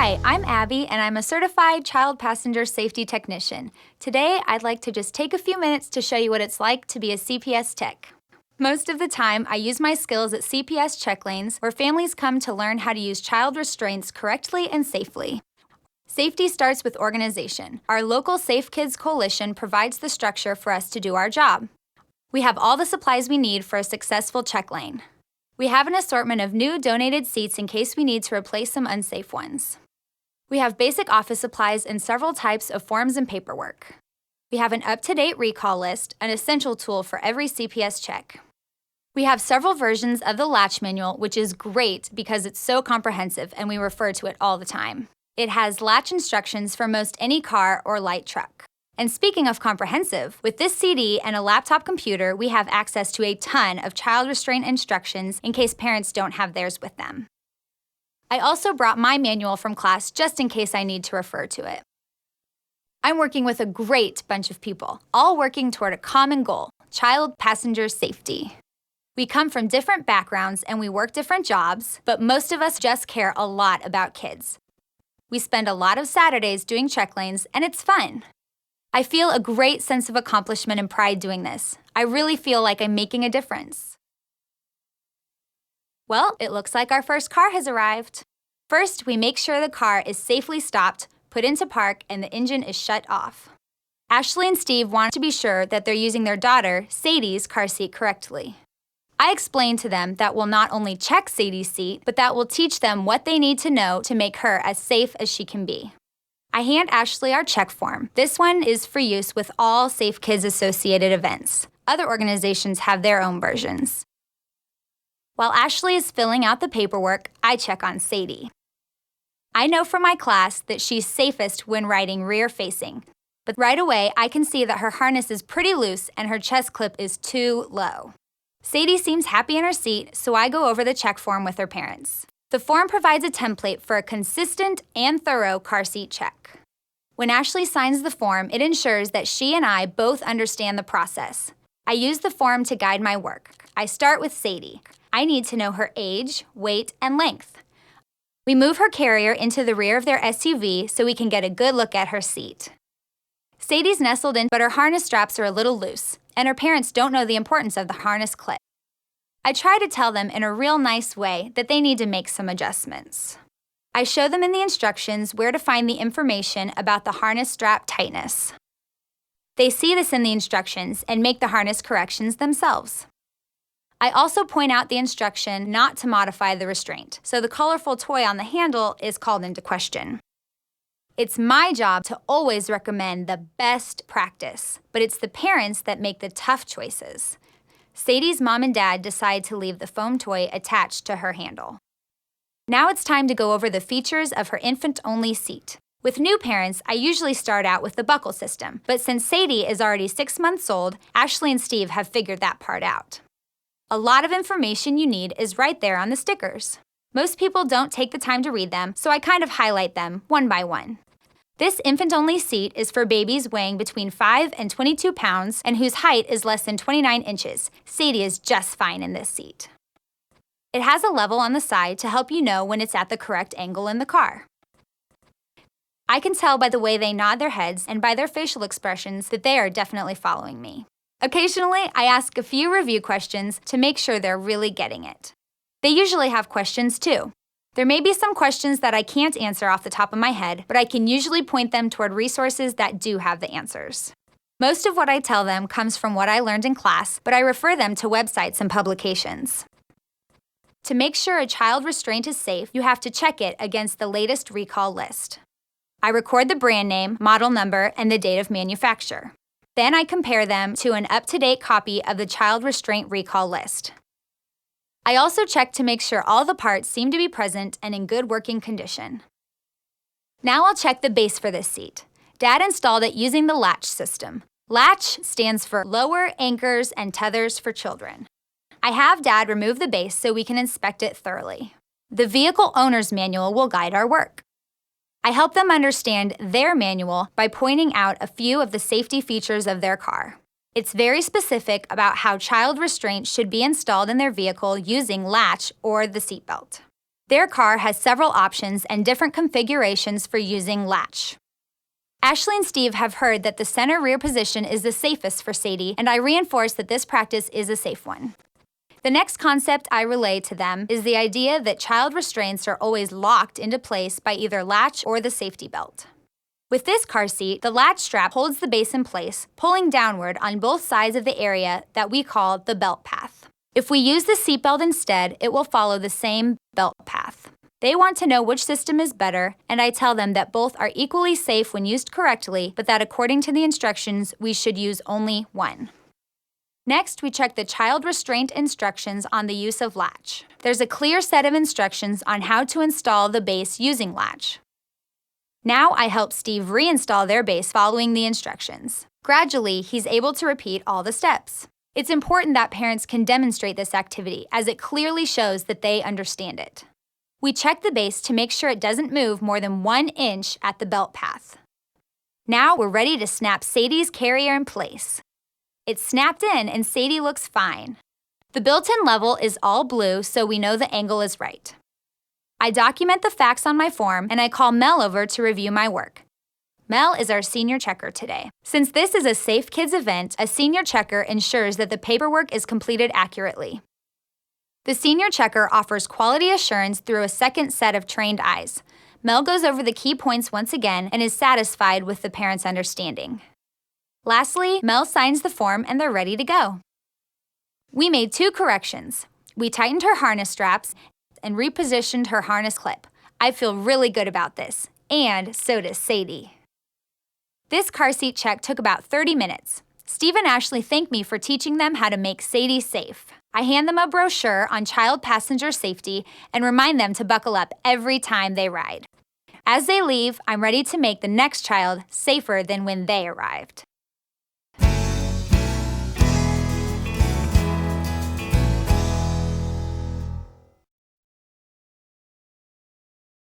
Hi, I'm Abby, and I'm a certified child passenger safety technician. Today, I'd like to just take a few minutes to show you what it's like to be a CPS tech. Most of the time, I use my skills at CPS check lanes, where families come to learn how to use child restraints correctly and safely. Safety starts with organization. Our local Safe Kids Coalition provides the structure for us to do our job. We have all the supplies we need for a successful check lane. We have an assortment of new donated seats in case we need to replace some unsafe ones. We have basic office supplies and several types of forms and paperwork. We have an up-to-date recall list, an essential tool for every CPS check. We have several versions of the latch manual, which is great because it's so comprehensive and we refer to it all the time. It has latch instructions for most any car or light truck. And speaking of comprehensive, with this CD and a laptop computer, we have access to a ton of child restraint instructions in case parents don't have theirs with them. I also brought my manual from class just in case I need to refer to it. I'm working with a great bunch of people, all working toward a common goal: child passenger safety. We come from different backgrounds and we work different jobs, but most of us just care a lot about kids. We spend a lot of Saturdays doing check lanes, and it's fun. I feel a great sense of accomplishment and pride doing this. I really feel like I'm making a difference. Well, it looks like our first car has arrived. First, we make sure the car is safely stopped, put into park, and the engine is shut off. Ashley and Steve want to be sure that they're using their daughter, Sadie's, car seat correctly. I explained to them that we'll not only check Sadie's seat, but that we'll teach them what they need to know to make her as safe as she can be. I hand Ashley our check form. This one is for use with all Safe Kids associated events. Other organizations have their own versions. While Ashley is filling out the paperwork, I check on Sadie. I know from my class that she's safest when riding rear-facing, but right away I can see that her harness is pretty loose and her chest clip is too low. Sadie seems happy in her seat, so I go over the check form with her parents. The form provides a template for a consistent and thorough car seat check. When Ashley signs the form, it ensures that she and I both understand the process. I use the form to guide my work. I start with Sadie. I need to know her age, weight, and length. We move her carrier into the rear of their SUV so we can get a good look at her seat. Sadie's nestled in, but her harness straps are a little loose, and her parents don't know the importance of the harness clip. I try to tell them in a real nice way that they need to make some adjustments. I show them in the instructions where to find the information about the harness strap tightness. They see this in the instructions and make the harness corrections themselves. I also point out the instruction not to modify the restraint, so the colorful toy on the handle is called into question. It's my job to always recommend the best practice, but it's the parents that make the tough choices. Sadie's mom and dad decide to leave the foam toy attached to her handle. Now it's time to go over the features of her infant-only seat. With new parents, I usually start out with the buckle system, but since Sadie is already 6 months old, Ashley and Steve have figured that part out. A lot of information you need is right there on the stickers. Most people don't take the time to read them, so I kind of highlight them one by one. This infant-only seat is for babies weighing between 5 and 22 pounds and whose height is less than 29 inches. Sadie is just fine in this seat. It has a level on the side to help you know when it's at the correct angle in the car. I can tell by the way they nod their heads and by their facial expressions that they are definitely following me. Occasionally, I ask a few review questions to make sure they're really getting it. They usually have questions too. There may be some questions that I can't answer off the top of my head, but I can usually point them toward resources that do have the answers. Most of what I tell them comes from what I learned in class, but I refer them to websites and publications. To make sure a child restraint is safe, you have to check it against the latest recall list. I record the brand name, model number, and the date of manufacture. Then I compare them to an up-to-date copy of the child restraint recall list. I also check to make sure all the parts seem to be present and in good working condition. Now I'll check the base for this seat. Dad installed it using the latch system. Latch stands for Lower Anchors and Tethers for Children. I have Dad remove the base so we can inspect it thoroughly. The vehicle owner's manual will guide our work. I help them understand their manual by pointing out a few of the safety features of their car. It's very specific about how child restraint should be installed in their vehicle using latch or the seatbelt. Their car has several options and different configurations for using latch. Ashley and Steve have heard that the center rear position is the safest for Sadie, and I reinforce that this practice is a safe one. The next concept I relay to them is the idea that child restraints are always locked into place by either latch or the safety belt. With this car seat, the latch strap holds the base in place, pulling downward on both sides of the area that we call the belt path. If we use the seatbelt instead, it will follow the same belt path. They want to know which system is better, and I tell them that both are equally safe when used correctly, but that according to the instructions, we should use only one. Next, we check the child restraint instructions on the use of latch. There's a clear set of instructions on how to install the base using latch. Now I help Steve reinstall their base following the instructions. Gradually, he's able to repeat all the steps. It's important that parents can demonstrate this activity, as it clearly shows that they understand it. We check the base to make sure it doesn't move more than 1 inch at the belt path. Now we're ready to snap Sadie's carrier in place. It's snapped in and Sadie looks fine. The built-in level is all blue, so we know the angle is right. I document the facts on my form and I call Mel over to review my work. Mel is our senior checker today. Since this is a Safe Kids event, a senior checker ensures that the paperwork is completed accurately. The senior checker offers quality assurance through a second set of trained eyes. Mel goes over the key points once again and is satisfied with the parents' understanding. Lastly, Mel signs the form and they're ready to go. We made 2 corrections. We tightened her harness straps and repositioned her harness clip. I feel really good about this, and so does Sadie. This car seat check took about 30 minutes. Steve and Ashley thank me for teaching them how to make Sadie safe. I hand them a brochure on child passenger safety and remind them to buckle up every time they ride. As they leave, I'm ready to make the next child safer than when they arrived.